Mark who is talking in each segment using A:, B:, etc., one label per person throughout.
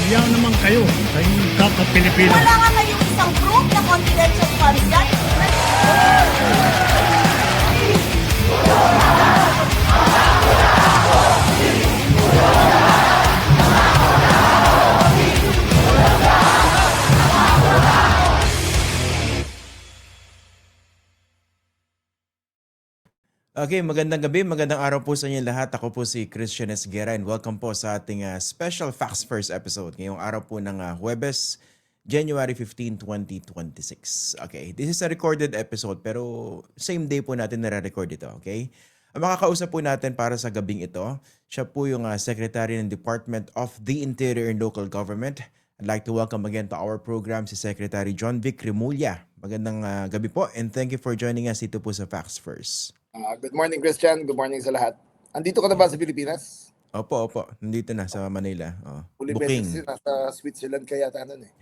A: Hiyaw naman kayo sa inyong kapwa Pilipino.
B: Wala nga kayong isang proof na confidential funds yan.
C: Okay, magandang gabi, magandang araw po sa inyo lahat. Ako po si Christian Esguera and welcome po sa ating special Facts First episode. Ngayong araw po ng Huwebes, January 15, 2026. Okay, this is a recorded episode pero same day po natin nare-record ito, okay? Ang makakausap po natin para sa gabing ito, siya po yung Secretary ng Department of the Interior and Local Government. I'd like to welcome again to our program si Secretary John Vic Remulla. Magandang gabi po and thank you for joining us dito po sa Facts First.
D: Good morning, Christian. Good morning sa lahat. Andito ka na ba sa Pilipinas?
C: Opo. Nandito na sa Manila. Oh.
D: Uli
C: Booking.
D: beses nasa Switzerland kaya tanong eh.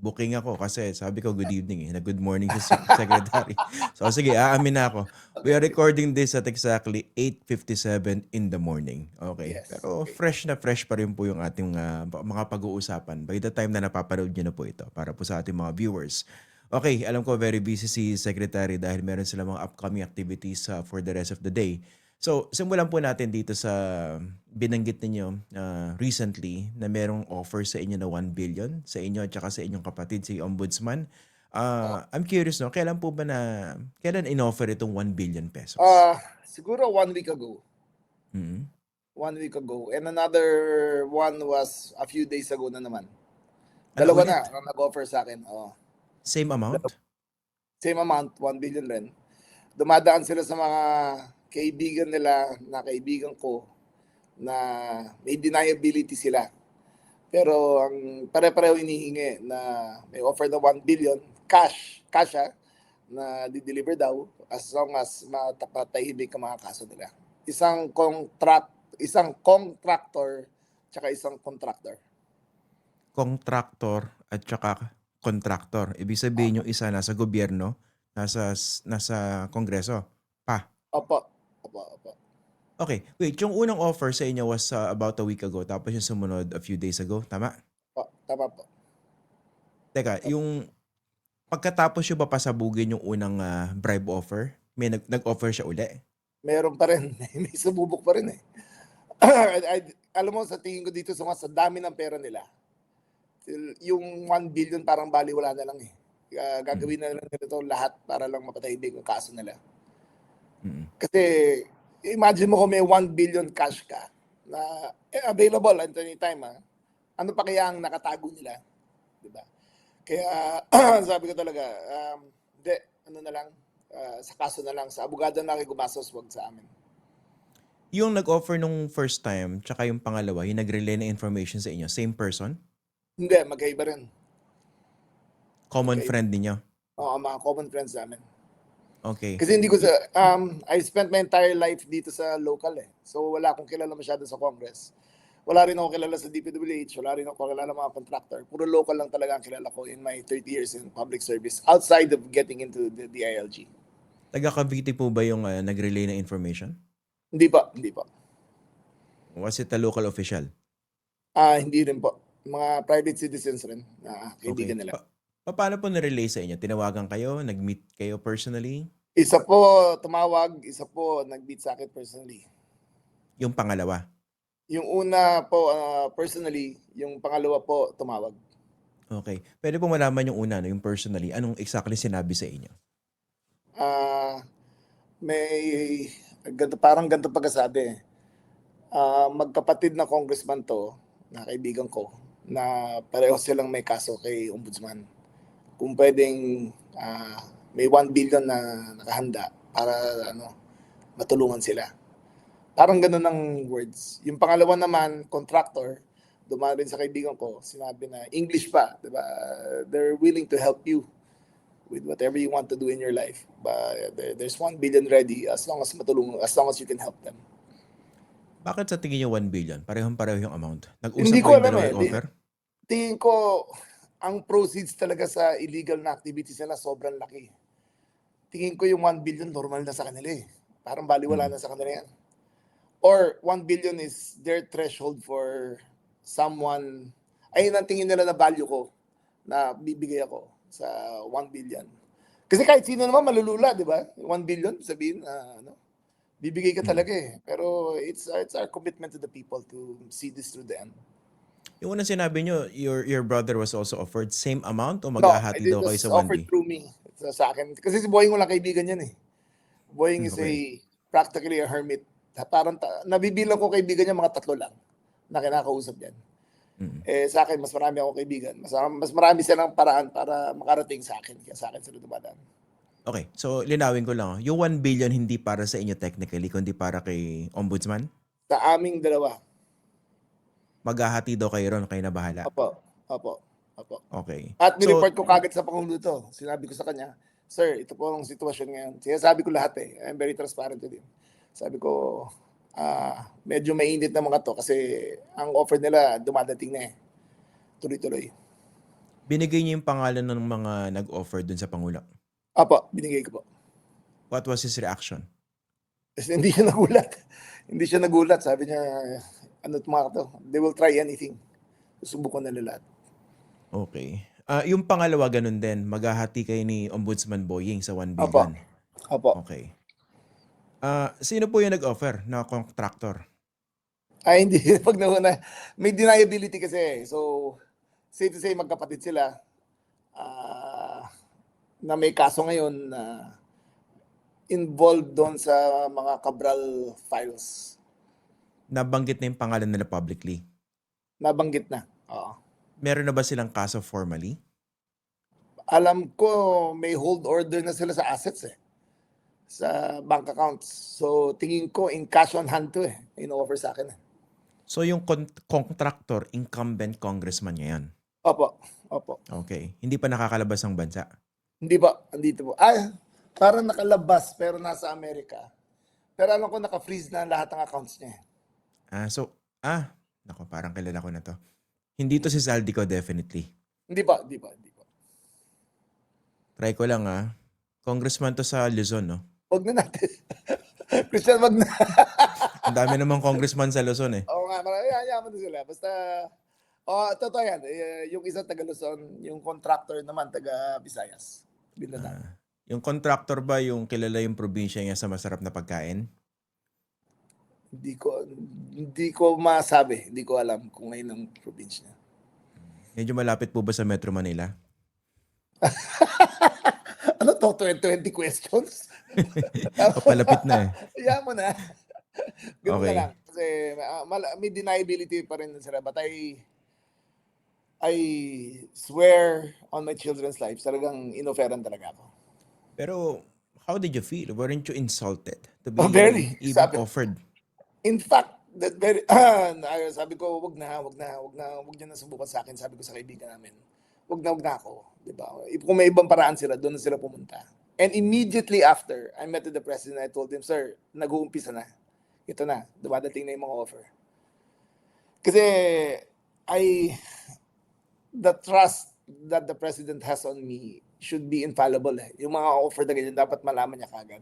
C: Booking ako kasi sabi ko good evening na good morning sa secretary. So sige, aamin na ako. We are recording this at exactly 8:57 in the morning. Okay.
D: Yes,
C: Pero
D: okay.
C: fresh pa rin po yung ating mga pag-uusapan by the time na napapanood niyo na po ito para po sa ating mga viewers. Okay, alam ko very busy si Secretary dahil meron sila mga upcoming activities for the rest of the day. So, simulan po natin dito sa binanggit ninyo recently na merong offer sa inyo na 1 billion sa inyo at saka sa inyong kapatid si Ombudsman. I'm curious, no? Kailan in-offer itong 1 billion pesos?
D: Siguro 1 week ago.
C: Mhm.
D: 1 week ago. And another one was a few days ago na naman.
C: Ano
D: Dalawa
C: ulit?
D: na ang nag-offer sa akin.
C: Same amount?
D: Same amount, 1 billion rin. Dumadaan sila sa mga kaibigan nila na kaibigan ko na may deniability sila. Pero ang pare-pareho inihingi na may offer na 1 billion cash na di-deliver daw as long as matahimik ang mga kaso nila. Isang contractor tsaka isang contractor.
C: Contractor at saka contractor. Ibig sabihin yung isa nasa gobyerno, nasa kongreso.
D: Opo.
C: Okay, wait, yung unang offer sa inyo was about a week ago tapos yung sumunod a few days ago, tama?
D: Tama po.
C: Teka, yung pagkatapos yung ba pasabugin yung unang bribe offer, may nag-offer siya uli?
D: Meron pa rin. May sumubok pa rin eh. Alam mo, sa tingin ko dito sa dami ng pera nila, yung 1 billion parang baliwala na lang eh. Gagawin na lang nila ito lahat para lang mapatahimik yung kaso nila. Kasi imagine mo kung may 1 billion cash ka na available at any time. Ano pa kaya ang nakatago nila? Diba? Kaya sabi ko talaga, ano na lang, sa kaso na lang, sa abogado na gumastos, wag sa amin.
C: Yung nag-offer nung first time, tsaka yung pangalawa, yung nag-relay na information sa inyo, same person?
D: Hindi, magkaiba rin.
C: Common
D: Okay.
C: friend ninyo?
D: Oo, mga common friends namin.
C: Okay.
D: Kasi hindi ko I spent my entire life dito sa local eh. So wala akong kilala masyado sa Congress. Wala rin ako kilala sa DPWH, wala rin ako kilala mga contractor. Puro local lang talaga ang kilala ko in my 30 years in public service outside of getting into the DILG.
C: Taga Cavite po ba yung nag-relay na information?
D: Hindi pa.
C: Was it a local official?
D: Hindi rin po. Mga private citizens rin na kaibigan nila.
C: Paano po na-relay sa inyo? Tinawagan kayo? Nag-meet kayo personally?
D: Isa po tumawag, isa po nag-meet sa akin personally.
C: Yung pangalawa?
D: Yung una po personally, yung pangalawa po tumawag.
C: Okay. Pwede po malaman yung una, yung personally. Anong exactly sinabi sa inyo?
D: May parang ganito pagkasabi. Magkapatid na congressman to, na kaibigan ko, na pareho silang may kaso kay Ombudsman. Kung pwedeng may 1 billion na nakahanda para matulungan sila. Parang ganun ang words. Yung pangalawa naman, contractor, dumaan rin sa kaibigan ko, sinabi na English pa, diba? They're willing to help you with whatever you want to do in your life. But there's 1 billion ready as long as you can help them.
C: Bakit sa tingin niyo 1 billion? Parehong-pareho yung amount. Nag-usap
D: Hindi
C: ba
D: ko
C: yung
D: alam
C: dalawang offer?
D: Tingin ko, ang proceeds talaga sa illegal na activities nila sobrang laki. Tingin ko yung 1 billion normal na sa kanila eh. Parang baliwala na sa kanila yan. Or 1 billion is their threshold for someone Ayun ang tingin nila na value ko na bibigay ako sa 1 billion. Kasi kahit sino naman malulula, di ba? 1 billion, sabihin, bibigay ka talaga eh. Pero it's our commitment to the people to see this through the end.
C: Yung unang sinabi nyo, your brother was also offered same amount o
D: No,
C: maghahati
D: it
C: daw kayo
D: was
C: sa 1
D: offered
C: B?
D: through me sa akin. Kasi si Boying walang kaibigan yan eh. Boying is
C: Okay.
D: practically a hermit. Parang nabibilang ko kaibigan niya mga 3 lang na kinakausap yan.
C: Mm.
D: Sa akin, mas marami akong kaibigan. Mas marami silang paraan para makarating sa akin. Kaya sa akin sila dumadaan.
C: Okay, so linawin ko lang. Yung 1 billion hindi para sa inyo technically, kundi para kay Ombudsman?
D: Sa aming dalawa.
C: Maghahati daw kayo ron, kayo na bahala.
D: Opo.
C: Okay.
D: At
C: So,
D: nireport ko kagad sa Pangulo to. Sinabi ko sa kanya, Sir, ito po ang sitwasyon ngayon. Sinasabi ko lahat eh. I'm very transparent with him. Sabi ko, medyo mainit na mga to kasi ang offer nila dumadating na eh. Tuloy-tuloy.
C: binigay niyo yung pangalan ng mga nag-offer dun sa Pangulo.
D: Opo, binigay ko po.
C: What was his reaction?
D: Kasi hindi siya nagulat. Hindi siya nagulat. Sabi niya, ano mga to? They will try anything. Susubukan nila lahat.
C: Okay. Yung pangalawa ganun din, maghahati kayo ni Ombudsman Boying sa 1
D: Opo.
C: billion.
D: Opo.
C: Okay. Sino po yung nag-offer na contractor?
D: Ay, hindi. Pag nauna, may deniability kasi. So, safe to say, magkapatid sila. Na may kaso ngayon na involved doon sa mga Cabral files.
C: Nabanggit na yung pangalan nila publicly.
D: Nabanggit na. Oo.
C: Meron na ba silang kaso formally?
D: Alam ko may hold order na sila sa assets eh. Sa bank accounts. So, tingin ko in cash on hand to eh. In-offer sa akin eh.
C: So yung contractor, incumbent congressman niya yan.
D: Opo.
C: Okay. Hindi pa nakakalabas ng bansa.
D: Hindi ba? Andito po. Parang nakalabas pero nasa Amerika. Pero alam ko naka-freeze na lahat ng accounts niya.
C: Nako, parang kilala ko na to. Hindi to si Zaldico definitely.
D: Hindi ba?
C: Try ko lang Congressman to sa Luzon, no?
D: Huwag na natin. Christian, wag na.
C: Ang dami namang congressman sa Luzon eh.
D: Oo nga, yaman na sila. Basta, totoo yan. Yung isang taga Luzon, yung contractor naman taga Visayas. Binatang.
C: Yung contractor ba yung kilala yung probinsya niya sa masarap na pagkain?
D: Hindi ko masabi. Hindi ko alam kung ngayon ang probinsya niya.
C: Medyo malapit po ba sa Metro Manila?
D: Ano to? 20 questions?
C: Papalapit na eh.
D: Kaya mo na. Ganun
C: Okay.
D: na lang. Kasi may deniability pa rin sila. But I swear on my children's lives, talagang inoferan talaga ako.
C: Pero how did you feel? Weren't you insulted to be
D: Very.
C: even offered?
D: In fact, sabi ko, wag niyo na subukan sa akin. Sabi ko sa kaibigan namin, wag na ako. Diba? Kung may ibang paraan sila, doon na sila pumunta. And immediately after, I met with the president. I told him, sir, nag-uumpisa na. Ito na, dumadating na yung mga offer. Kasi, the trust that the president has on me should be infallible. Yung mga offer na ganyan, dapat malaman niya kagad.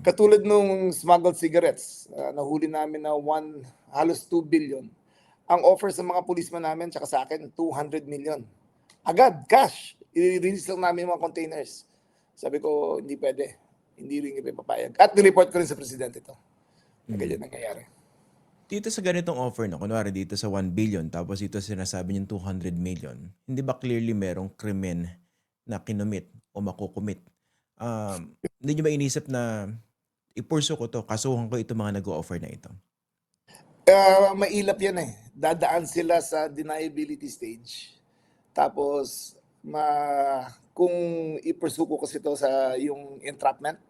D: Katulad nung smuggled cigarettes, nahuli namin na halos 2 billion. Ang offer sa mga policeman namin, tsaka sa akin, 200 million. Agad, cash. I-release lang namin yung mga containers. Sabi ko, hindi pwede. Hindi rin ipapayag. At nireport ko rin sa presidente ito. Ganyan nangyayari.
C: Dito sa ganitong offer, no, kunwari dito sa 1 billion, tapos dito sinasabi niyong 200 million, hindi ba clearly merong krimen na kinumit o makukumit? Hindi niyo ba inisip na ipurso ko to, kasuhan ko ito mga nag-o-offer na ito?
D: Mailap yan eh. Dadaan sila sa deniability stage. Tapos, kung ipursu ko kasi ito sa yung entrapment,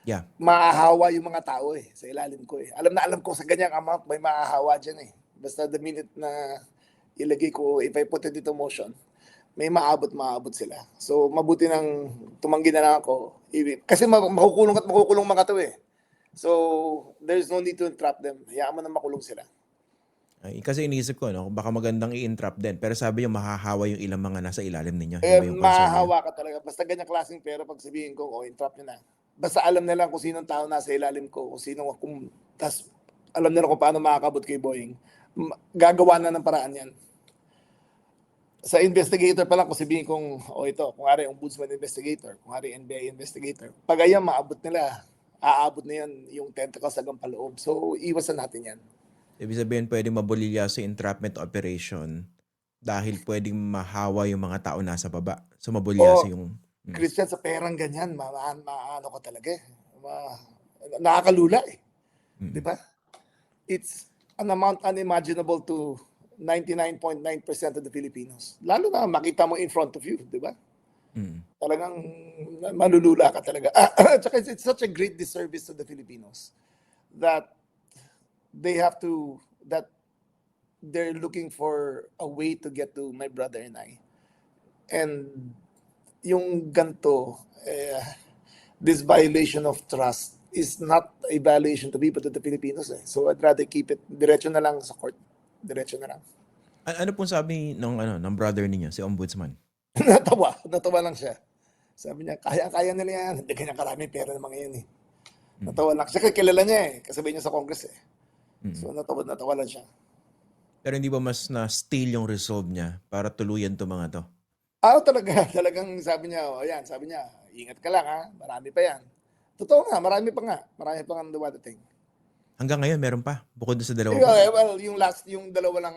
C: Yeah.
D: maahawa yung mga tao eh, sa ilalim ko eh. Alam ko sa ganyang amount, may maahawa dyan eh. Basta the minute na ilagay ko, if I put it into motion, may maabot sila. So, mabuti nang tumanggi na lang ako. Kasi makukulong mga to eh. So, there's no need to entrap them. Hayaan mo na makulong sila.
C: Kasi inisip ko, no, baka magandang i-entrap din. Pero sabi niyo, mahahawa yung ilang mga nasa ilalim ninyo. Yun ba yung concern niyo?
D: Mahahawa ka talaga. Basta ganyang klaseng pera, pag sabihin ko, entrap nyo na. Basta alam nila kung sinong tao nasa ilalim ko, tas alam nila kung paano makakabot kay Boying. Gagawa na ng paraan yan. sa investigator pa lang, kung sabihin kong, ito, kung ari ombudsman investigator, kung ari NBI investigator, pag ayan, aabot na yan yung tentacles hanggang paloob. So, iwasan natin yan.
C: Ibig sabihin, pwedeng mabulilya sa entrapment operation dahil pwedeng mahawa yung mga tao nasa baba. So, mabulya
D: O,
C: sa yung...
D: Christian, sa perang ganyan, maano ka talaga eh. Nakakalula eh. Di ba? It's an amount unimaginable to 99.9% of the Filipinos. Lalo na makita mo in front of you, di ba? Talagang malulula ka talaga. At saka it's such a great disservice to the Filipinos that they're looking for a way to get to my brother and I. And yung ganto, this violation of trust is not a violation to people, to the Filipinos. So I'd rather keep it diretso na lang sa court. Diretso na lang.
C: Ano pong sabi ng brother ninyo, si Ombudsman?
D: Natawa lang siya. Sabi niya, kaya nila yan. Hindi kanya karami pera naman ngayon eh. Natawa lang. Siya kilala niya eh. Kasabi niya sa Congress eh. So natawa lang siya.
C: Pero hindi ba mas na-steal yung resolve niya para tuluyan to mga to?
D: Talagang sabi niya, sabi niya, ingat ka lang ha, marami pa yan. Totoo nga, marami pa nga dumadating.
C: Hanggang ngayon, meron pa? Bukod sa dalawa pa?
D: Well, yung dalawa lang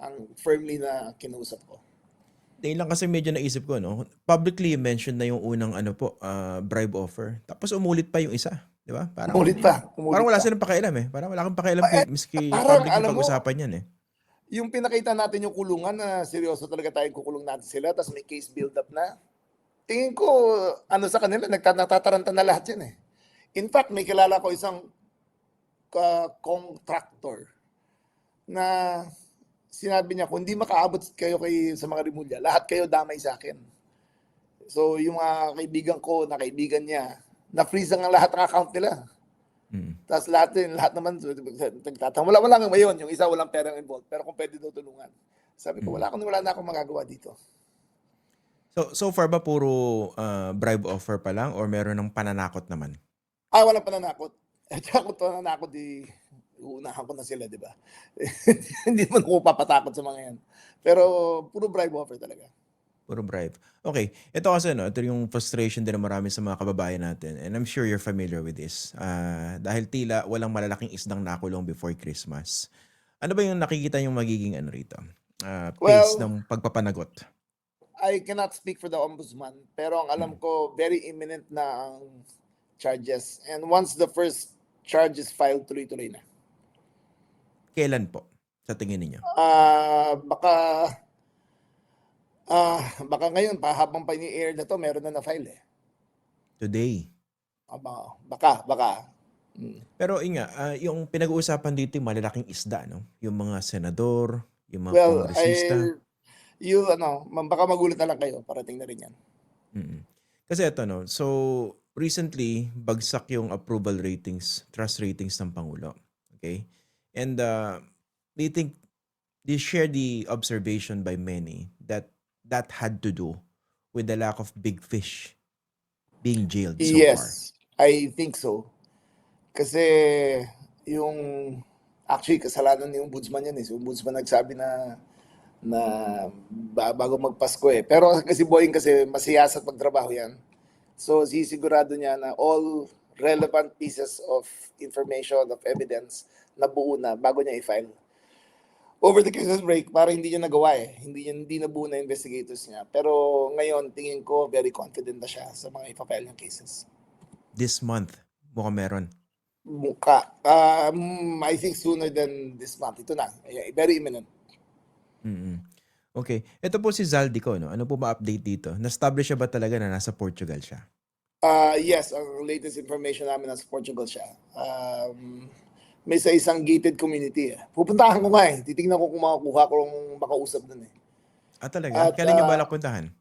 D: ang firmly na kinausap ko.
C: Dahil lang kasi medyo naisip ko, no? Publicly mentioned na yung unang bribe offer. Tapos umulit pa yung isa. Di ba?
D: Umulit pa.
C: Parang wala silang pakialam eh. Parang wala kang pakialam miski
D: parang,
C: public yung pag-usapan yan eh.
D: Yung pinakita natin yung kulungan na seryoso talaga tayong kukulong natin sila, tapos may case build-up na. Tingin ko, sa kanila, natataranta na lahat yan eh. In fact, may kilala ko isang contractor na sinabi niya, kung hindi makaabot kayo sa mga Rimulya, lahat kayo damay sa akin. So, yung mga kaibigan ko, na kaibigan niya, na-freeze ang lahat ng account nila. Tapos lahat naman, wala nga ngayon, yung isa walang perang involved, pero kung pwede daw tulungan. Sabi ko, wala na akong magagawa dito.
C: So far ba puro bribe offer pa lang or meron ng pananakot naman?
D: Walang pananakot. At kung pananakot, uunahan ko na sila, di ba? Hindi naman ako papatakot sa mga yan. Pero puro bribe offer talaga.
C: Puro bribe. Okay. Ito kasi, ito yung frustration din ng marami sa mga kababayan natin. And I'm sure you're familiar with this. Dahil tila walang malalaking isdang nakulong before Christmas. Ano ba yung nakikita yung magiging rito? Pace ng pagpapanagot?
D: I cannot speak for the ombudsman. Pero ang alam ko, very imminent na ang charges. And once the first charge is filed, tuloy-tuloy na.
C: Kailan po? Sa tingin ninyo?
D: Baka ngayon, habang pa ni-air na to, meron na na-file eh.
C: Today?
D: Baka.
C: Pero yung pinag-uusapan dito yung malalaking isda, no? Yung mga senador, yung mga kongresista.
D: Baka magulat na lang kayo, parating na rin yan.
C: Kasi ito, no? So, recently, bagsak yung approval ratings, trust ratings ng Pangulo. Okay? And they share the observation by many that had to do with the lack of big fish being jailed so far.
D: Yes, I think so. Kasi actually kasalanan ni Ombudsman yan eh. Si Ombudsman nagsabi na bago magpasko eh. Pero kasi Boying kasi masiyasat magtrabaho yan. So sisigurado niya na all relevant pieces of information, of evidence na buo na bago niya i-file. Over the Christmas break, para hindi niya nagawa eh. Hindi nabuo na investigators niya. Pero ngayon, tingin ko, very confident na siya sa mga ipapile niyang cases.
C: This month, mukhang meron.
D: I think sooner than this month. Ito na. Very imminent.
C: Okay. Ito po si Zaldico, no? Ano po ba update dito? Na-establish siya ba talaga na nasa Portugal siya?
D: Yes, ang latest information namin nasa Portugal siya. May sa isang gated community. Pupuntahan ko nga eh. Titingnan ko kung makakuha ko kung makausap dun eh.
C: Talaga? Kailan niyo balak puntahan?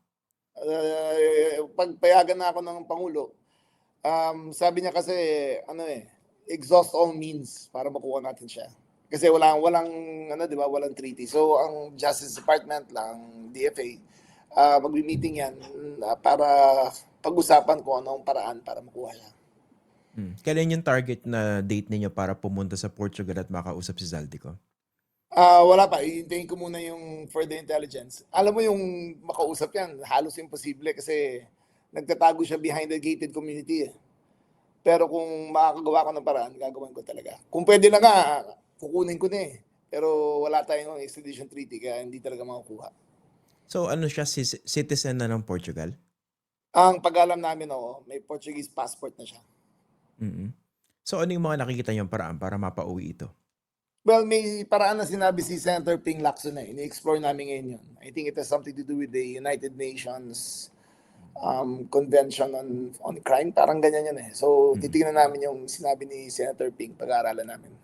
D: Pagpayagan na ako ng Pangulo, sabi niya kasi, exhaust all means para makuha natin siya. Kasi walang treaty. So, ang Justice Department lang, DFA, magbi-meeting yan para pag-usapan kung anong paraan para makuha siya.
C: Kailan yung target na date ninyo para pumunta sa Portugal at makausap si Zaldico?
D: Wala pa. Iintayin ko muna yung further intelligence. Alam mo yung makausap yan, halos imposible kasi nagtatago siya behind the gated community. Pero kung makakagawa ko ng paraan, gagawin ko talaga. Kung pwede na nga, kukunin ko na eh. Pero wala tayong extradition treaty kaya hindi talaga makukuha.
C: So ano siya, citizen na ng Portugal?
D: Ang pag-alam namin, may Portuguese passport na siya.
C: Mm. So ano yung mga nakikita niyong paraan para mapauwi ito?
D: Well, may paraan na sinabi si Senator Ping Lacson na. Ini-explore namin ngayon yun. I think it has something to do with the United Nations Convention on Crime. Parang ganyan yun eh. So, titignan namin yung sinabi ni Senator Ping. Pag-aaralan namin.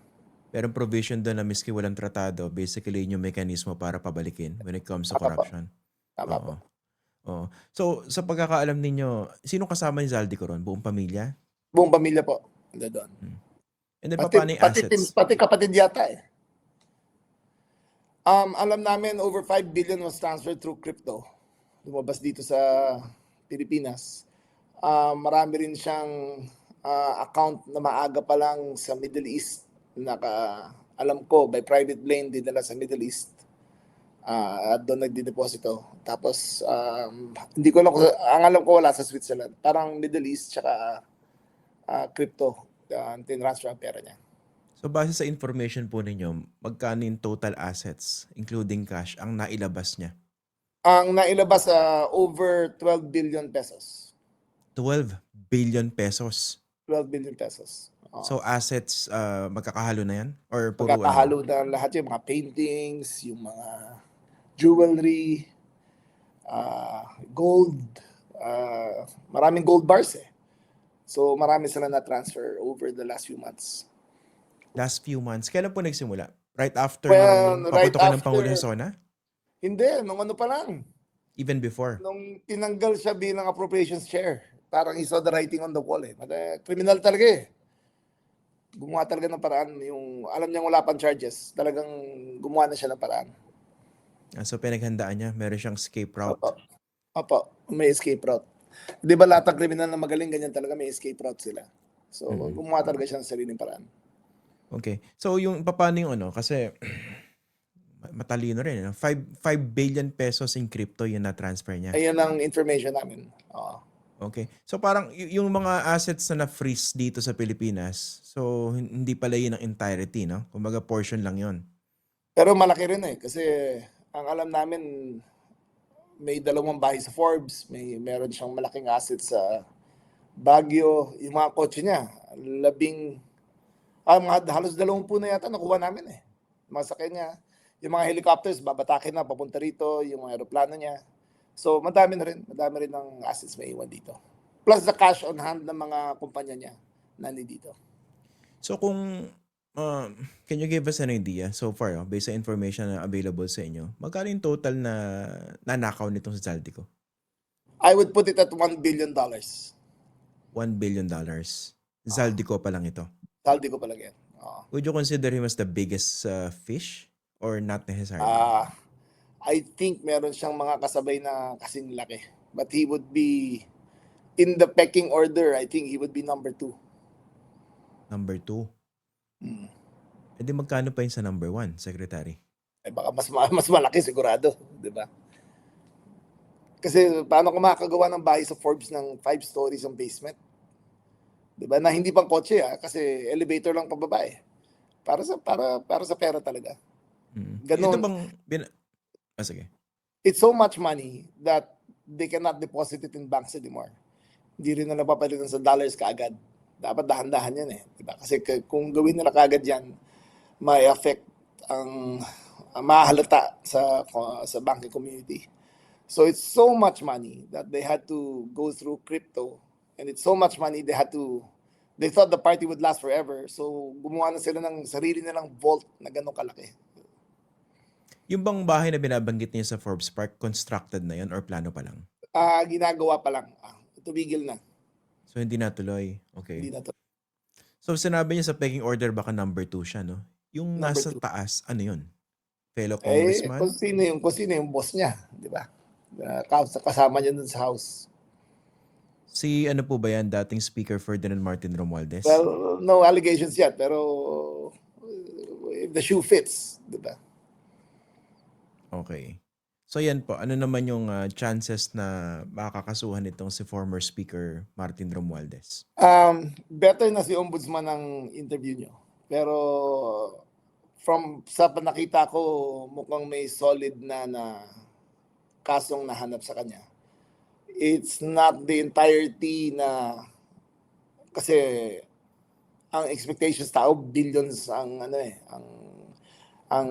C: Pero provision doon na miski walang tratado, basically yun yung mekanismo para pabalikin when it comes to
D: Tama po.
C: corruption.
D: Tama po.
C: Oo. So, sa pagkakaalam ninyo, sino kasama ni Zaldi ko ron? Buong pamilya?
D: Buong pamilya po. Ando doon.
C: And then, paano yung assets?
D: Pati kapatid yata eh. Alam namin over 5 billion was transferred through crypto. Lumabas dito sa Pilipinas. Marami rin siyang account na maaga pa lang sa Middle East. Alam ko, by private plane, dinala sa Middle East. At doon nagdideposito. Tapos, hindi ko alam, ang alam ko wala sa Switzerland. Parang Middle East, tsaka crypto. Tinransfer ang pera niya.
C: So, base sa information po ninyo, magkano yung total assets, including cash, ang nailabas niya?
D: Ang nailabas over 12 billion pesos.
C: 12 billion pesos.
D: 12 billion pesos.
C: So, assets, magkakahalo na yan? Or puro
D: Pagkakahalo na lahat yung mga paintings, yung mga jewelry, gold, maraming gold bars eh. So marami sila na-transfer over the last few months.
C: Last few months? Kailan po nagsimula? Right after
D: Well,
C: nung
D: right
C: paputokan ng
D: after-
C: Pangulo sa SONA?
D: Hindi, nung ano pa lang.
C: Even before?
D: Nung tinanggal siya bilang appropriations chair. Parang he saw the writing on the wall eh. Criminal talaga eh. Gumawa talaga ng paraan. Yung, alam niyang wala pang charges. Talagang gumawa na siya ng paraan.
C: So, pinaghandaan niya. Meron siyang escape route.
D: Opo, may escape route. Di ba lahat ng kriminal na magaling, ganyan talaga may escape route sila. So, gumawa talaga siya ng sariling paraan.
C: Okay. So, yung paano yung kasi matalino rin. 5 billion pesos in crypto yung na-transfer niya.
D: Ayan ang information namin. Oo.
C: Okay. So, parang yung mga assets na na-freeze dito sa Pilipinas, so, hindi pala yun ang entirety, no? Kumbaga, portion lang yun.
D: Pero malaki rin eh. Kasi ang alam namin, may 2 bahay sa Forbes, meron siyang malaking asset sa Baguio, yung mga kotse niya, halos 20 na yata nakuha namin eh. Mga sakyan niya, yung mga helicopters, babatakin na, papunta rito, yung mga aeroplano niya. So, madami rin ng assets may iwan dito. Plus the cash on hand ng mga kumpanya niya na dito.
C: So, kung can you give us an idea so far, based sa information na available sa inyo, magkano yung total na nanakaw nitong si Zaldico?
D: I would put it at $1 billion.
C: $1 billion. Zaldico pa lang ito.
D: Saldi ko pala yan.
C: Would you consider him as the biggest fish or not necessarily?
D: I think meron siyang mga kasabay na kasing laki. But he would be, in the pecking order, I think he would be number 2.
C: Number 2. E di magkano pa yun sa number 1, Secretary?
D: Baka mas malaki sigurado, di ba? Kasi paano ko makakagawa ng bahay sa Forbes ng 5 stories ang basement? Di ba? Na hindi pang kotse kasi elevator lang pababa eh. Para sa pera talaga. Ganon.
C: Ito bang sige.
D: It's so much money that they cannot deposit it in banks anymore. Hindi rin na napapalitan sa dollars kaagad. Dapat dahan-dahan yan eh. Diba? Kasi kung gawin nila kaagad yan, may affect ang mahalata sa banking community. So it's so much money that they had to go through crypto. And it's so much money they thought the party would last forever. So gumawa na sila ng sarili nilang vault na ganun kalaki.
C: Yung bang bahay na binabanggit niya sa Forbes Park, constructed na yun or plano pa lang?
D: Ginagawa pa lang. Tumigil na.
C: So hindi natuloy. Okay.
D: Hindi na to.
C: So sinabi niya sa pecking order baka number 2 siya, no? Yung
D: Number
C: nasa
D: 2.
C: taas, ano yun? Fellow congressman?
D: Kung sino yung boss niya, di ba? Kasama niya dun sa house.
C: Si ano po ba yan, dating Speaker Ferdinand Martin Romualdez?
D: Well, no allegations yet, pero if the shoe fits, di ba?
C: Okay. So yan po, ano naman yung chances na makakasuhan itong si former Speaker Martin Romualdez?
D: Better na si Ombudsman ang interview nyo. Pero sa nakita ko, mukhang may solid na kasong nahanap sa kanya. It's not the entirety na kasi ang expectations tao billions ang ang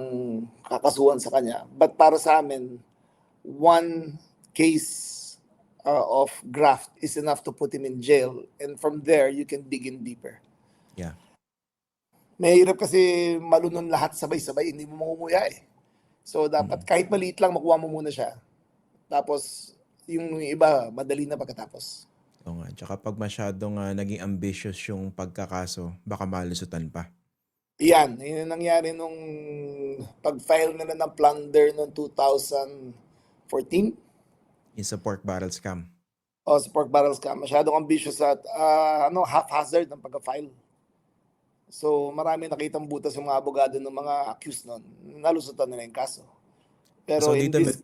D: kakasuhan sa kanya. But para sa amin, one case of graft is enough to put him in jail, and from there you can dig in deeper.
C: Yeah.
D: Mahirap kasi malunon lahat sabay-sabay, hindi mo mangunguya eh. So dapat kahit maliit lang makuha mo muna siya. Tapos yung iba madali na pagkatapos.
C: Oo nga. Tsaka pag masyadong naging ambitious yung pagkakaso, baka malusutan pa.
D: Yan, yun yung nangyari nung pag-file nila ng plunder noong 2014.
C: Yung sa pork barrel scam.
D: O sa pork barrel scam. Masyadong ambitious at haphazard ang pagka-file. So marami nakitang butas yung mga abogado ng mga accused nun. Nalusutan nila yung kaso. Pero
C: So,
D: in
C: dito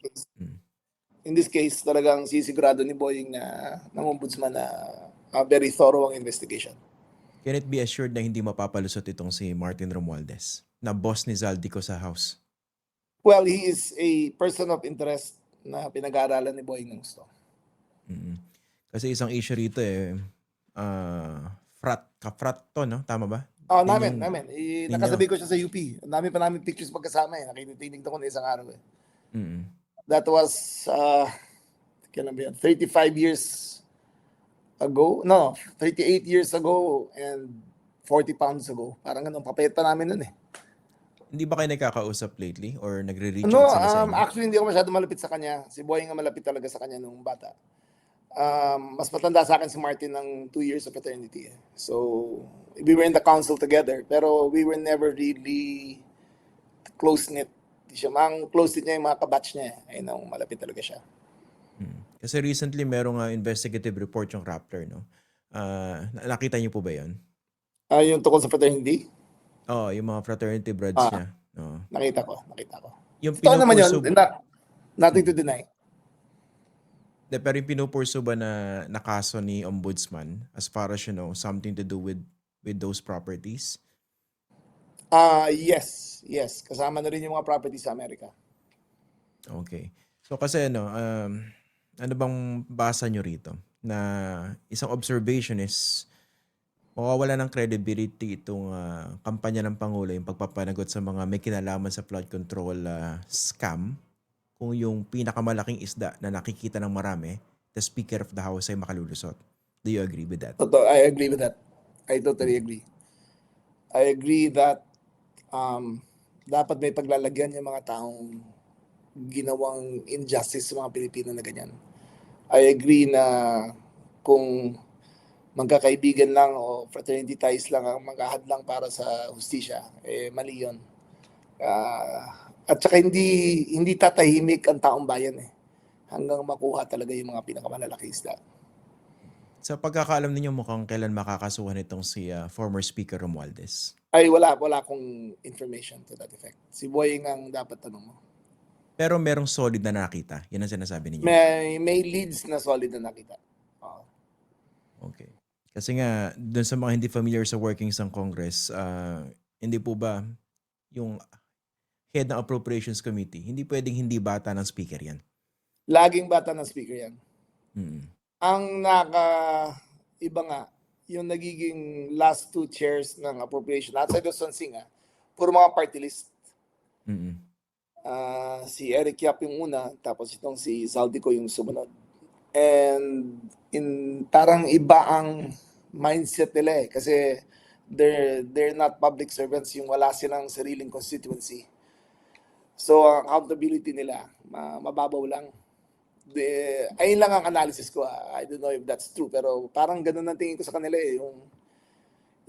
D: this case, talagang sisigurado ni Boying na ng ombudsman na very thorough ang investigation.
C: Can it be assured na hindi mapapalusot itong si Martin Romualdez na boss ni Zaldico sa House?
D: Well, he is a person of interest na pinag-aaralan ni Boying ng gusto.
C: Kasi isang issue rito ka-frat to, no? Tama ba?
D: Oh,
C: Yun
D: namin.
C: yung-
D: Nakasabi ko siya sa UP. Ang dami pa namin pictures magkasama eh. Nakititig ko na isang araw eh.
C: Mm-mm.
D: That was, kailan ba yan? 35 years ago? No, 38 years ago and 40 pounds ago. Parang ganun, papayat pa namin nun eh.
C: Hindi ba kayo nagkakausap lately or nagre-reach
D: No,
C: out sila sa inyo?
D: actually hindi ako masyado malapit sa kanya. Si Boying ang malapit talaga sa kanya nung bata. Mas matanda sa akin si Martin ng 2 years of paternity. So, we were in the council together, pero we were never really close-knit. Ang close-knit niya yung mga kabatch niya. Ayun ang malapit talaga siya.
C: Kasi recently merong investigative report yung Raptor, no? Nakita niyo po ba yun?
D: Yung tungkol sa fraternity,
C: Oo, yung mga fraternity brothers niya. Oo.
D: nakita ko.
C: Yung
D: Totoo naman yun.
C: pinupursu,
D: Nothing to deny.
C: pero yung pinupursu ba na kaso ni Ombudsman as far as you know, something to do with those properties?
D: Yes. Kasama na rin yung mga properties sa Amerika.
C: Okay. So kasi ano bang basa nyo rito? Na isang observation is mawawala ng credibility itong kampanya ng Pangulo, yung pagpapanagot sa mga may kinalaman sa flood control scam, kung yung pinakamalaking isda na nakikita ng marami, the Speaker of the House ay makalulusot. Do you agree with that?
D: I agree with that. I totally agree. I agree that dapat may paglalagyan yung mga taong ginawang injustice sa mga Pilipino na ganyan. I agree na kung magkakaibigan lang o fraternity ties lang ang maghahadlang para sa hustisya, mali yun. At saka hindi tatahimik ang taong bayan hanggang makuha talaga yung mga pinakamalalaking isda.
C: Sa pagkakaalam ninyo, mukhang kailan makakasuhan itong si former Speaker Romualdez?
D: Ay, wala akong information to that effect. Si Boying ang dapat tanong mo.
C: Pero merong solid na nakita. Yan ang sinasabi ninyo.
D: May leads na solid na nakita.
C: Okay. Kasi nga, dun sa mga hindi familiar sa workings ng Congress, hindi po ba yung head ng Appropriations Committee, hindi pwedeng hindi bata ng speaker yan?
D: Laging bata ng speaker yan. Ang iba nga, yung nagiging last 2 chairs ng appropriation, outside of Sonsinga, puro mga party list. Si Eric Yap yung una, tapos itong si Zaldico yung sumunod. And parang iba ang mindset nila kasi they're not public servants, yung wala silang sariling constituency. So ang accountability nila mababaw lang. Ayun lang ang analysis ko. I don't know if that's true, pero parang ganun ang tingin ko sa kanila yung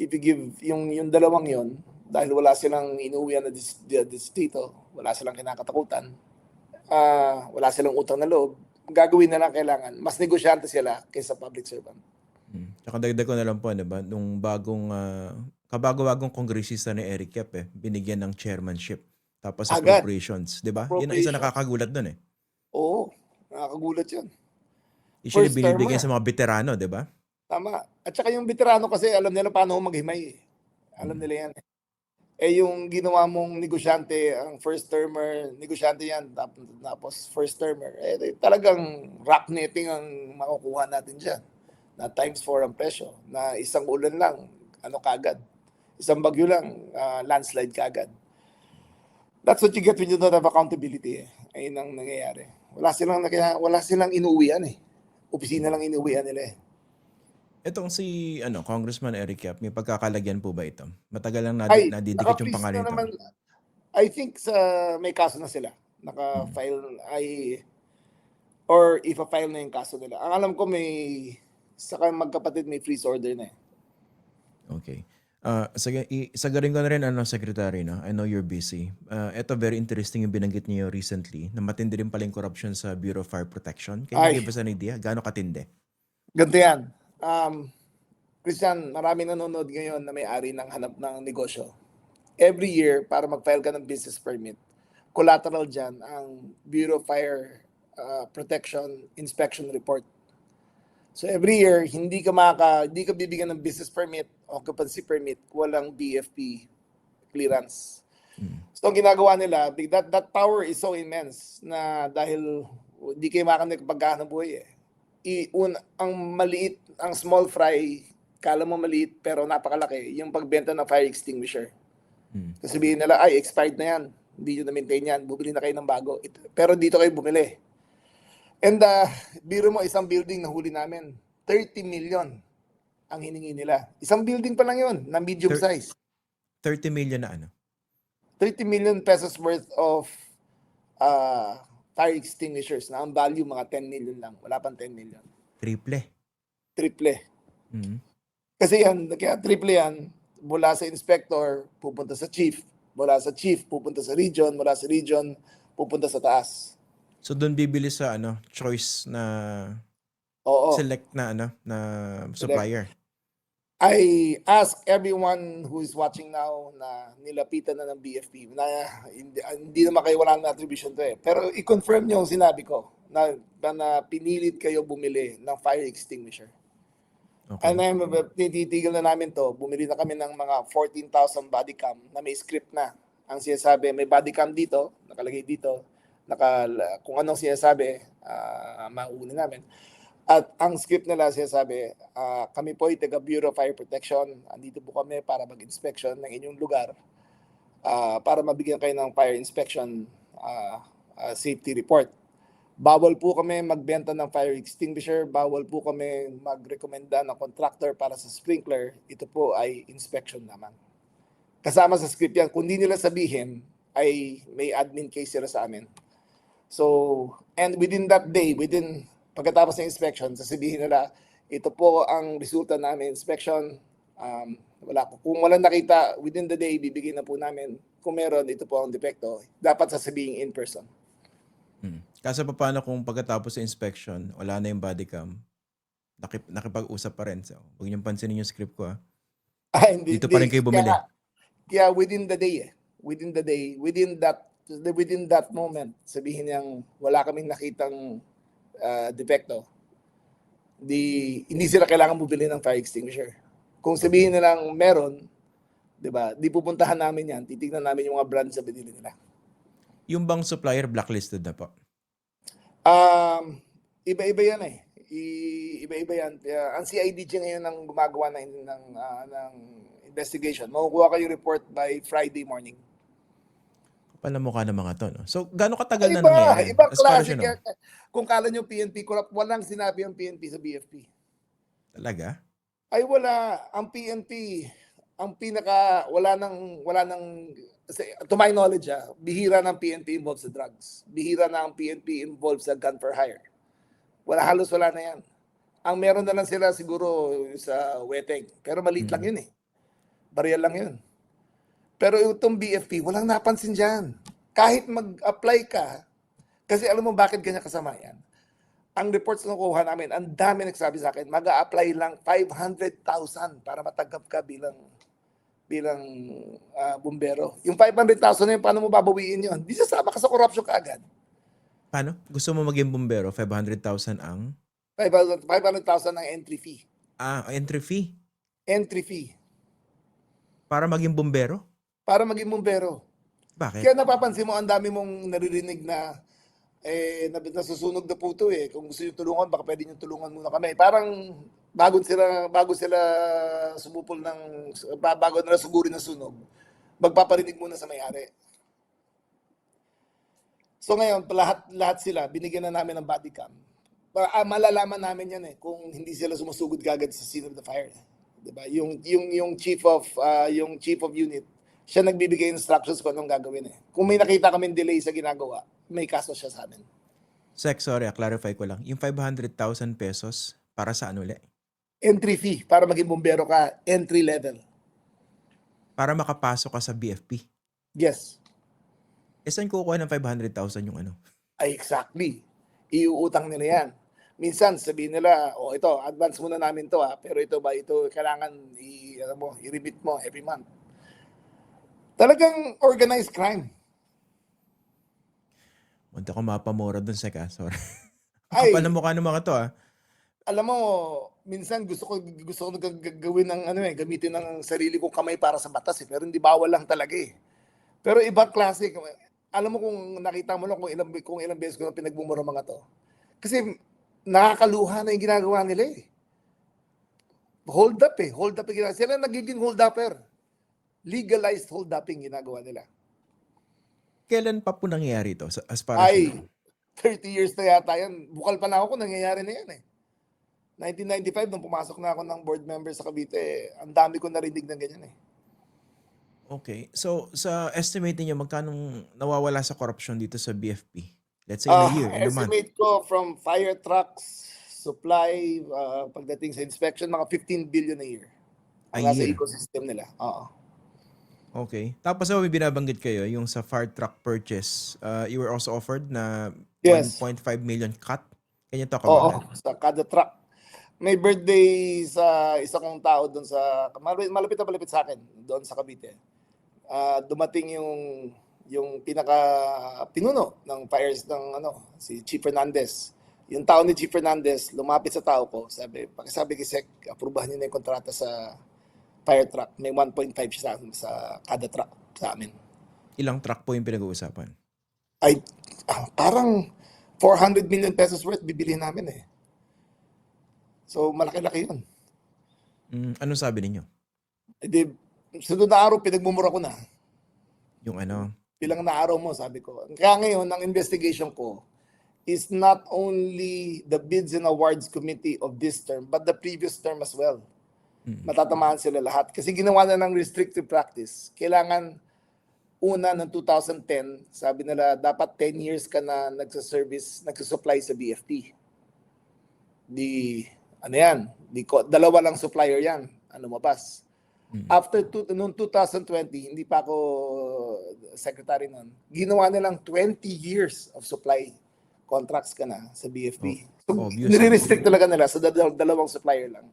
D: if you give yung dalawang yon, dahil wala silang inuwian na distrito, wala silang kinakatakutan, wala silang utang na loob, gagawin na lang kailangan. Mas negosyante sila kaysa public servant.
C: Tsaka dagdag ko na lang po, diba? Nung kabago-bagong kongresista ni Eric Yap, binigyan ng chairmanship Tapos
D: Agad.
C: appropriations, 'di ba? Yun ang isa
D: Appropriation.
C: nakakagulat doon eh.
D: Oo, nakakagulat yun.
C: Usually
D: First
C: binibigyan
D: termer,
C: sa mga veterano, 'di ba?
D: tama. At saka yung veterano kasi alam nila paano maghimay. Alam
C: Mm.
D: nila yan. Yung ginawa mong negosyante, ang first termer, negosyante yan, tapos first termer, talagang rock netting ang makukuha natin dyan. Na times 4 ang presyo, na isang ulan lang, kagad. Isang bagyo lang, landslide kagad. That's what you get when you don't have accountability. Ayun ang nangyayari. Wala silang inuwian eh. Opisina lang inuwian nila eh.
C: Itong si Congressman Eric Yap, may pagkakalagyan po ba ito? Matagal lang
D: Ay,
C: nadidikit yung
D: naka-freeze
C: pangalan
D: na
C: nito.
D: naman. I think may kaso na sila. Naka-file or if-file na yung kaso nila. Ang alam ko saka magkapatid may freeze order na eh.
C: Okay. Sagarin ko na rin, Secretary, no? I know you're busy. Ito, very interesting yung binanggit niyo recently na matindi rin pala yung corruption sa Bureau of Fire Protection. Can you give us an idea? Gaano katindi?
D: Ganito yan. Christian, marami nanonood ngayon na may-ari ng hanap ng negosyo. Every year, para mag-file ka ng business permit, collateral dyan ang Bureau of Fire Protection Inspection Report. So every year, hindi ka bibigyan ng business permit, occupancy permit, walang BFP clearance. So ang ginagawa nila, that power is so immense na dahil hindi kayo makakapaghanap buhay eh. Ang maliit, ang small fry, kala mo maliit pero napakalaki, yung pagbenta ng fire extinguisher. Kasi sabihin nila, ay, expired na yan. Hindi nyo na-maintain yan. Bumili na kayo ng bago. Pero dito kayo bumili. And biro mo, isang building na huli namin, 30 million ang hiningi nila. Isang building pa lang yun, na medium size.
C: 30 million na
D: 30 million pesos worth of fire extinguishers na ang value mga 10 million lang. Wala pang 10 million.
C: Triple.
D: Kasi kaya triple yan, mula sa inspector, pupunta sa chief. Mula sa chief, pupunta sa region. Mula sa region, pupunta sa taas.
C: So doon bibili sa choice na
D: Oo.
C: select na na supplier.
D: I ask everyone who is watching now na nilapitan na ng BFP na hindi naman kayo walang attribution to eh. Pero i-confirm nyo yung sinabi ko na pinilit kayo bumili ng fire extinguisher.
C: Okay.
D: And then, tititigil na namin to. Bumili na kami ng mga 14,000 body cam na may script na. Ang sinasabi, may body cam dito, nakalagay dito, kung anong sinasabi, mauuni namin. At ang script nila sinasabi, kami po ay taga Bureau of Fire Protection. Andito po kami para mag-inspection ng inyong lugar para mabigyan kayo ng fire inspection safety report. Bawal po kami magbenta ng fire extinguisher, bawal po kami magrekomenda ng contractor para sa sprinkler. Ito po ay inspection naman. Kasama sa script yan. Kung di nila sabihin, ay may admin case sila sa amin. So, and within that day, pagkatapos ng inspection, sasabihin nila, ito po ang resulta namin inspection. Kung walang nakita, within the day, bibigyan na po namin. Kung meron, ito po ang depekto. Dapat sasabihin in person.
C: Kaso paano kung pagkatapos sa inspection, wala na yung body cam, nakipag-usap pa rin. So, huwag niyong pansinin yung script ko. Dito pa rin kayo bumili.
D: Kaya within the day, within that moment, sabihin niyang wala kaming nakitang depekto, hindi sila kailangan bumili ng fire extinguisher. Kung sabihin nilang meron, di ba, di pupuntahan namin yan, titignan namin yung mga brands na binili nila. Yung
C: bang supplier blacklisted na po?
D: Iba-iba yan eh. Iba-iba yan. Ang CIDG ngayon ang gumagawa ng investigation. Makukuha kayo report by Friday morning.
C: Pala mukha ng mga to, no? So, gaano katagal na
D: Iba,
C: nangyayari?
D: Iba klase. Kung kala nyo PNP corrupt, walang sinabi ang PNP sa BFP.
C: Talaga?
D: Ay wala. Ang PNP, wala nang, to my knowledge, bihira ng PNP involved sa drugs. Bihira na ang PNP involved sa gun for hire. Halos wala na yan. Ang meron na lang sila siguro sa weteng. Pero maliit lang yun eh. Barya lang yun. Pero itong BFP, walang napansin dyan. Kahit mag-apply ka, kasi alam mo bakit ganyan kasama yan? Ang reports na kuha namin, ang dami nagsabi sa akin, mag-a-apply lang 500,000 para matanggap ka bilang bilang bumbero. Yung 500,000 na yun, paano mo babawiin yun? Di sasama ka sa corruption kaagad.
C: Paano? Gusto mo maging bumbero, 500,000 ang
D: 500,000 ang entry fee.
C: entry fee
D: Entry fee.
C: para maging bumbero?
D: Para maging bumbero.
C: Bakit?
D: Kaya napapansin mo, ang dami mong naririnig na nasusunog na puto eh. Kung gusto nyo tulungan, baka pwede nyo tulungan muna kami. Parang bago sila sumupol bago nila sugurin ng sunog, magpaparinig muna sa may-ari. So ngayon, lahat sila, binigyan na namin ng body cam. Malalaman namin yan kung hindi sila sumusugod kagad sa scene of the fire. Diba? Yung chief of unit, siya nagbibigay instructions kung anong gagawin Kung may nakita kaming delay sa ginagawa, may kaso siya sa amin.
C: Sek, sorry, clarify ko lang. Yung 500,000 pesos, para saan uli?
D: Entry fee, para maging bumbero ka, entry level.
C: Para makapasok ka sa BFP.
D: Yes.
C: Saan kukuha ng 500,000 yung ano?
D: Ay, exactly. Iuutang nila yan. Minsan, sabihin nila, ito, advance muna namin to pero ito kailangan i-remit mo every month. Talagang organized crime.
C: Munti ko mapamura dun, Sek, sorry.
D: Ay,
C: Kapal na mukha ng mga to,
D: alam mo, minsan gusto ko gawin ng gamitin ng sarili kong kamay para sa batas pero hindi bawal lang talaga Pero ibang klase. Alam mo kung nakita mo lang kung ilang beses ko na pinagbumura mga to. Kasi nakakaluha na yung ginagawa nila Hold up Hold up yung ginagawa. Sila nagiging hold upper. Legalized hold up yung ginagawa nila.
C: Kailan pa po nangyayari ito? As far as
D: 30 years na yata yan. Bukal pa na ako kung nangyayari na yan 1995, nung pumasok na ako ng board member sa Cavite, ang dami ko narinig ng ganyan
C: Okay. So, sa estimate niyo magkano nawawala sa corruption dito sa BFP? Let's say in a year, in a month.
D: Estimate ko from fire trucks, supply, pagdating sa inspection, mga 15 billion a year. Ang nasa ecosystem nila.
C: Okay. Tapos may binabanggit kayo, yung sa fire truck purchase, you were also offered na
D: Yes.
C: 1.5 million cut. Can you talk about that?
D: Sa kada truck. May birthday sa isa kong tao doon sa, malapit na malapit sa akin, doon sa Cavite. Dumating yung pinuno ng fires ng si Chief Fernandez. Yung tao ni Chief Fernandez lumapit sa tao ko, pakisabi kay Sec, aprubahan niyo na yung kontrata sa fire truck. May 1.5 siya sa kada truck sa amin.
C: Ilang truck po yung pinag-uusapan?
D: Ay, parang 400 million pesos worth bibili namin So, malaki-laki yun.
C: Anong sabi ninyo?
D: Sunod na araw, pinagmumura ko na.
C: Yung ano?
D: Bilang na araw mo, sabi ko. Kaya ngayon, ang investigation ko is not only the Bids and Awards Committee of this term, but the previous term as well. Matatamaan sila lahat. Kasi ginawa na ng restrictive practice. Kailangan una ng 2010, sabi nila, dapat 10 years ka na nagsusupply sa BFP. Dalawa lang supplier yan. Lumabas. After noong 2020, hindi pa ako secretary noon, ginawa nilang 20 years of supply contracts ka na sa BFP. So, nire-restrict talaga nila sa dalawang supplier lang.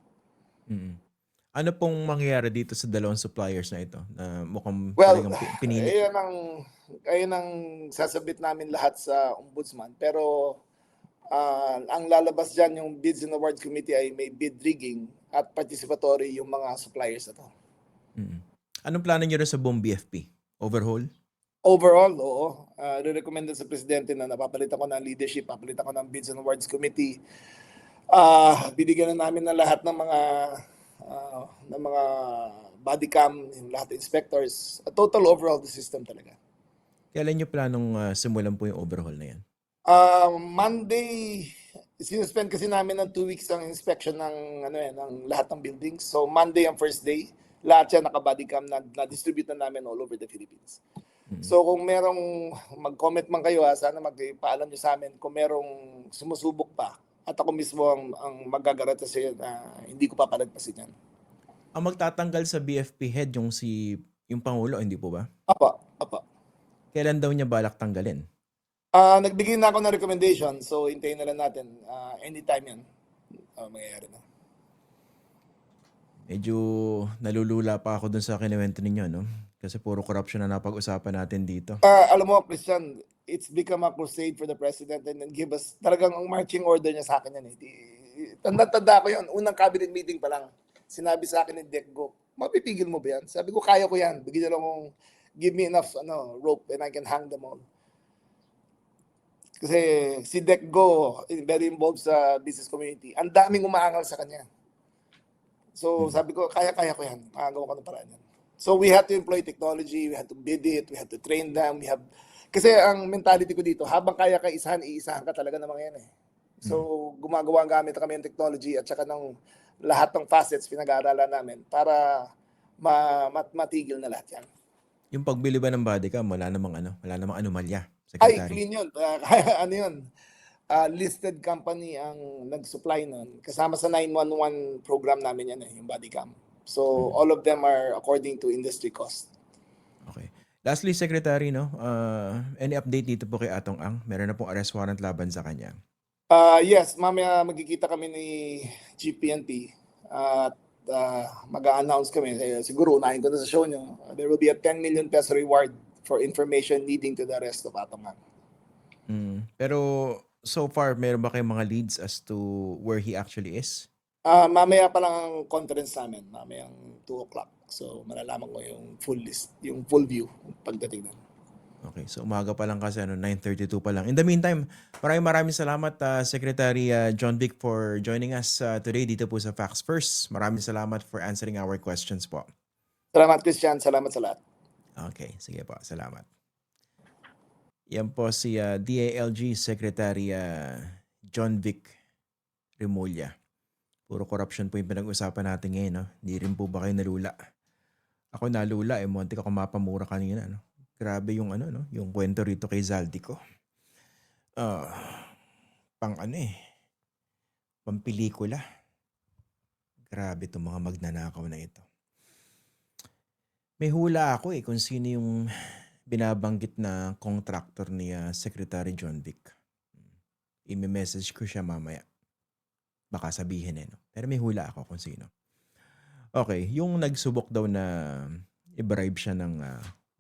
C: Ano pong mangyayari dito sa dalawang suppliers na ito na mukhang
D: talagang
C: pinili?
D: Ayun ang sasabit namin lahat sa ombudsman. Pero ang lalabas dyan, yung Bids and Awards Committee ay may bid rigging at participatory yung mga suppliers na to.
C: Anong plano nyo rin sa buong BFP? Overhaul?
D: Overall, oo. Re-recommended sa Presidente na napapalitan ko ng leadership, papalitan ko ng Bids and Awards Committee. Binigyan na namin na lahat ng mga body cam, yung lahat ng inspectors. A total overhaul the system talaga.
C: Kailan nyo planong simulan po yung overhaul na yan?
D: Monday, sinuspend kasi namin ng 2 weeks ang inspection ng lahat ng buildings. So Monday ang first day, lahat yan naka-body cam na-distribute na namin all over the Philippines. So kung merong mag-comment man kayo, sana magpaalam nyo sa amin kung merong sumusubok pa. At ako mismo ang magagaranta sa iyo na hindi ko papalagpasin yan.
C: Ang magtatanggal sa BFP head yung Pangulo, hindi po ba?
D: Apa.
C: Kailan daw niya balak tanggalin?
D: Nagbigay na ako ng recommendation, so hintayin na lang natin. Anytime yan, mangyayari na.
C: Medyo nalulula pa ako dun sa kinuwento ninyo, no? Kasi puro corruption na napag-usapan natin dito.
D: Alam mo, Christian, it's become a crusade for the president and then give us talagang ang marching order niya sa akin yan. Tanda-tanda ko yun. Unang cabinet meeting pa lang, sinabi sa akin ni Decgo, mapipigil mo ba yan? Sabi ko, kaya ko yan. Bigyan niyo lang akong, give me enough rope and I can hang them all. Kasi si Decgo, very involved sa business community. Ang daming umaangal sa kanya. So sabi ko, kaya ko yan. Makagawa ko ng paraan yan. So we had to employ technology, we had to bid it, we had to train them, kasi ang mentality ko dito, habang kaya ka isahan, iisahan ka talaga ng mga yan eh. So gumagawa ang gamit kami ng technology at saka ng lahat ng facets pinag-aaralan namin para matigil na lahat yan.
C: Yung pagbili ba ng body cam, wala namang anomalya,
D: Ay,
C: Secretary.
D: clean yun. Ano yun? Listed company ang nag-supply nun. Kasama sa 911 program namin yan yung body cam. So all of them are according to industry cost.
C: Okay. Lastly, Secretary, no? Any update dito po kay Atong Ang? Meron na pong arrest warrant laban sa kanya.
D: Yes, mamaya magkikita kami ni GPNP at mag-a-announce kami. Siguro unahin ko na sa show nyo. There will be a 10 million peso reward for information leading to the arrest of Atong Ang.
C: Pero so far, meron ba kayong mga leads as to where he actually is?
D: Mamaya pa lang ang conference namin, mamayang 2 o'clock. So malalaman ko yung full list, yung full view pagdating nun.
C: Okay, so umaga pa lang kasi 9:32 pa lang. In the meantime, maraming salamat Secretary John Vic for joining us today dito po sa Facts First. Maraming salamat for answering our questions po.
D: Salamat, Christian. Salamat sa lahat.
C: Okay, sige po. Salamat. Yan po si DILG Secretary John Vic Remulla. Puro corruption po yung pinag-usapan natin ngayon. No? Hindi rin po ba kayo nalula? Ako nalula munti ka mapamura kanina. No? Grabe yung yung kwento rito kay Zaldico. Pampelikula. Grabe itong mga magnanakaw na ito. May hula ako kung sino yung binabanggit na contractor ni Secretary John Vic. I-message ko siya mamaya. Baka sabihin no? Pero may hula ako kung sino. Okay, yung nagsubok daw na i-bribe siya ng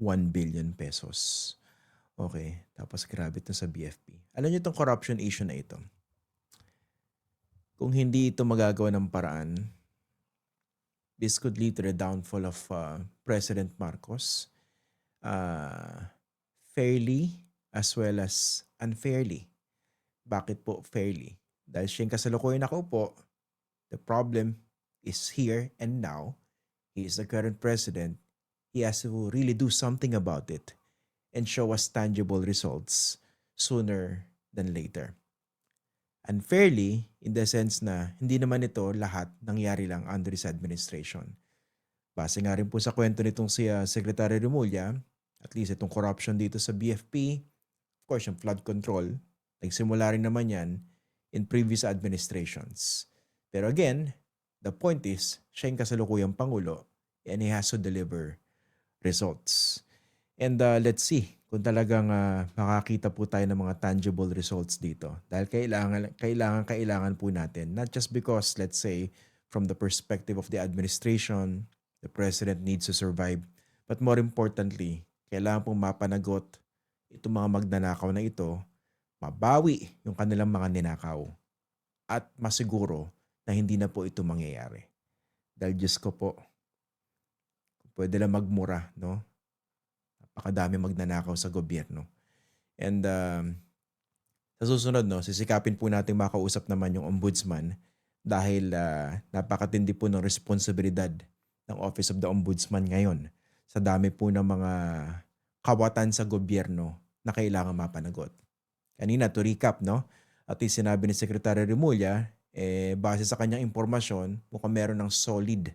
C: 1 billion pesos. Okay, tapos grabe ito sa BFP. Alam niyo itong corruption issue na ito. Kung hindi ito magagawa ng paraan, this could lead to the downfall of President Marcos fairly as well as unfairly. Bakit po fairly? Dahil siya yung kasalukuyan nakaupo, the problem is here and now. He is the current president. He has to really do something about it and show us tangible results sooner than later. Unfairly, in the sense na hindi naman ito lahat nangyari lang under his administration. Base nga rin po sa kwento nitong si Secretary Remulla, at least itong corruption dito sa BFP, of course yung flood control, nagsimula rin naman yan in previous administrations. Pero again, the point is, siya yung kasalukuyang Pangulo and he has to deliver results. And let's see kung talagang makakita po tayo ng mga tangible results dito. Dahil kailangan po natin, not just because, let's say, from the perspective of the administration, the president needs to survive, but more importantly, kailangan pong mapanagot itong mga magnanakaw na ito, mabawi yung kanilang mga ninakaw at masiguro na hindi na po ito mangyayari. Dahil Diyos ko po, pwede lang magmura, no? Napakadami magnanakaw sa gobyerno. And sa susunod, no, sisikapin po natin makausap naman yung ombudsman dahil napakatindi po ng responsibilidad ng Office of the Ombudsman ngayon sa dami po ng mga kawatan sa gobyerno na kailangan mapanagot. Kanina, to recap, no? At yung sinabi ni Secretary Remulla, base sa kanyang impormasyon, mukhang meron ng solid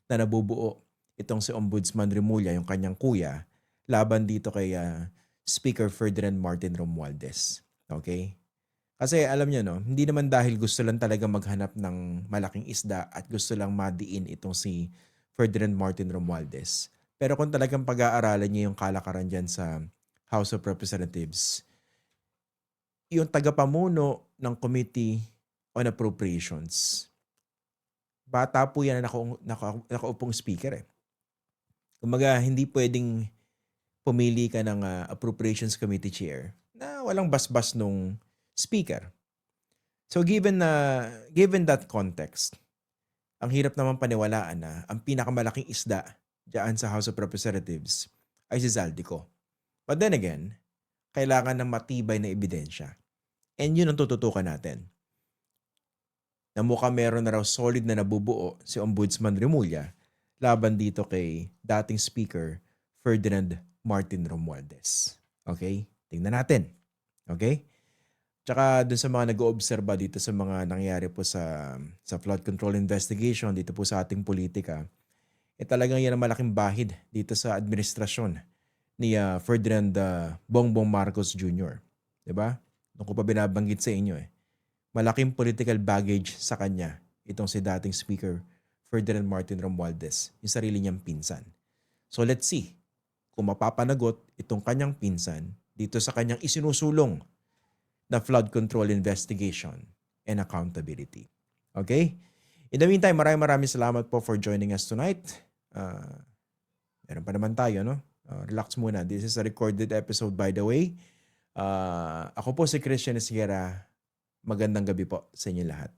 C: na nabubuo itong si Ombudsman Remulla, yung kanyang kuya, laban dito kay Speaker Ferdinand Martin Romualdez. Okay? Kasi alam niyo, no, hindi naman dahil gusto lang talaga maghanap ng malaking isda at gusto lang madiin itong si Ferdinand Martin Romualdez. Pero kung talagang pag-aaralan niya yung kalakaran dyan sa House of Representatives, yung tagapamuno ng Committee on Appropriations, bata po yan na nakaupong speaker eh. Kumbaga, hindi pwedeng pumili ka ng Appropriations Committee Chair na walang basbas nung speaker. So given that context, ang hirap naman paniwalaan na ang pinakamalaking isda diyan sa House of Representatives ay si Zaldico. But then again, kailangan ng matibay na ebidensya. And yun ang tututukan natin. Na mukha meron na raw solid na nabubuo si Ombudsman Remulla laban dito kay dating Speaker Ferdinand Martin Romualdez. Okay? Tingnan natin. Okay? Tsaka dun sa mga nag-oobserba dito sa mga nangyayari po sa flood control investigation dito po sa ating politika, talagang yan ang malaking bahid dito sa administrasyon ni Ferdinand Bongbong Marcos Jr. Diba? Nung ko pa binabanggit sa inyo malaking political baggage sa kanya itong si dating Speaker Ferdinand Martin Romualdez, yung sarili niyang pinsan. So let's see kung mapapanagot itong kanyang pinsan dito sa kanyang isinusulong na flood control investigation and accountability. Okay? In the meantime, maraming salamat po for joining us tonight. Meron pa naman tayo, no? Relax muna. This is a recorded episode, by the way. Ako po si Christian Esguera. Magandang gabi po sa inyo lahat.